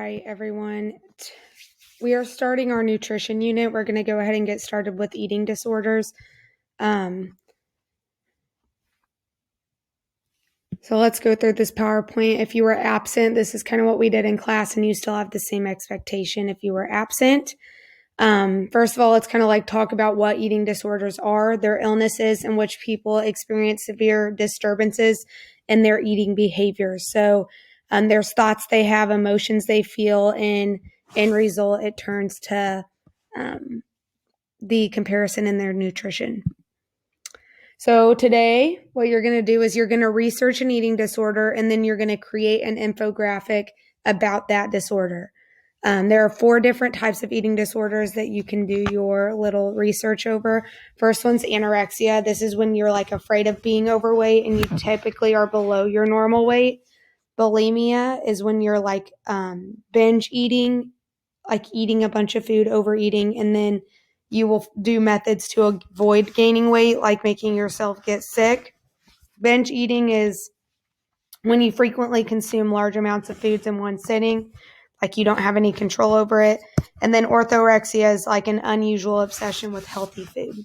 right, everyone. We are starting our nutrition unit. We're going to go ahead and get started with eating disorders. So let's go through this PowerPoint. If you were absent, this is kind of what we did in class, and you still have the same expectation if you were absent. First of all, let's kind of like talk about what eating disorders are. They're illnesses in which people experience severe disturbances in their eating behaviors. So there's thoughts they have, emotions they feel, and in result, it turns to the comparison in their nutrition. So today, what you're going to do is you're going to research an eating disorder, and then you're going to create an infographic about that disorder. There are 4 different types of eating disorders that you can do your little research over. First one's anorexia. This is when you're like afraid of being overweight and you typically are below your normal weight. Bulimia is when you're like binge eating, like eating a bunch of food, overeating, and then you will do methods to avoid gaining weight, like making yourself get sick. Binge eating is when you frequently consume large amounts of foods in one sitting, like you don't have any control over it. And then orthorexia is like an unusual obsession with healthy food.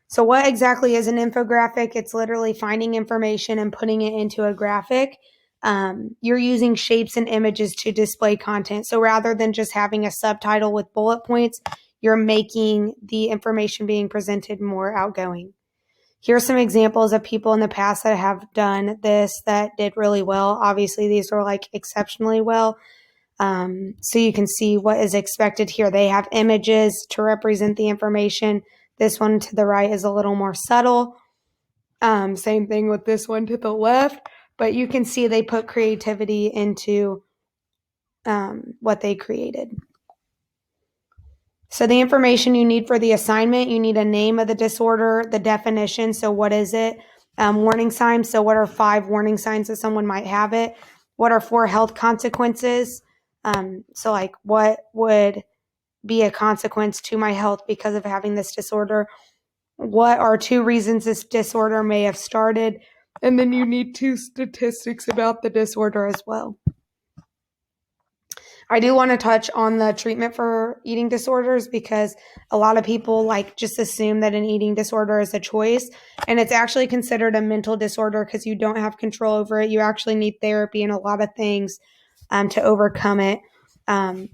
So what exactly is an infographic? It's literally finding information and putting it into a graphic. You're using shapes and images to display content. So rather than just having a subtitle with bullet points, you're making the information being presented more outgoing. Here are some examples of people in the past that have done this that did really well. Obviously, these are like exceptionally well. So you can see what is expected here. They have images to represent the information. This one to the right is a little more subtle. Same thing with this one to the left. But you can see they put creativity into what they created. So the information you need for the assignment, you need a name of the disorder, the definition. So what is it? Warning signs. So what are 5 warning signs that someone might have it? What are 4 health consequences? So like what would be a consequence to my health because of having this disorder? What are 2 reasons this disorder may have started? And then you need 2 statistics about the disorder as well. I do want to touch on the treatment for eating disorders because a lot of people like just assume that an eating disorder is a choice, and it's actually considered a mental disorder because you don't have control over it. You actually need therapy and a lot of things to overcome it.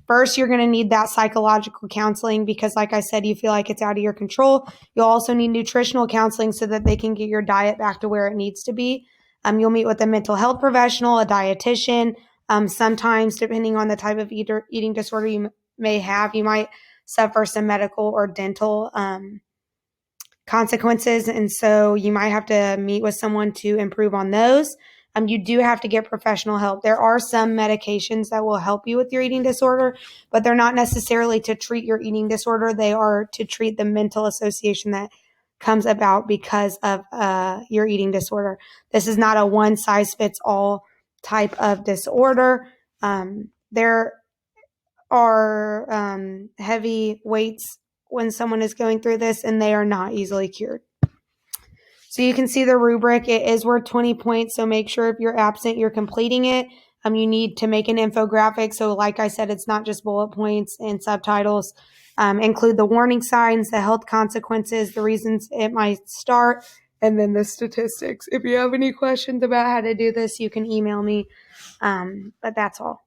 First, you're going to need that psychological counseling because, like I said, you feel like it's out of your control. You'll also need nutritional counseling so that they can get your diet back to where it needs to be. You'll meet with a mental health professional, a dietitian. Sometimes, depending on the type of eating disorder you may have, you might suffer some medical or dental consequences. And so you might have to meet with someone to improve on those. You do have to get professional help. There are some medications that will help you with your eating disorder, but they're not necessarily to treat your eating disorder. They are to treat the mental association that comes about because of your eating disorder. This is not a one-size-fits-all type of disorder. There are heavy weights when someone is going through this, and they are not easily cured. So you can see the rubric. It is worth 20 points, so make sure if you're absent, you're completing it. You need to make an infographic. So like I said, it's not just bullet points and subtitles. Include the warning signs, the health consequences, the reasons it might start, and then the statistics. If you have any questions about how to do this, you can email me. But that's all.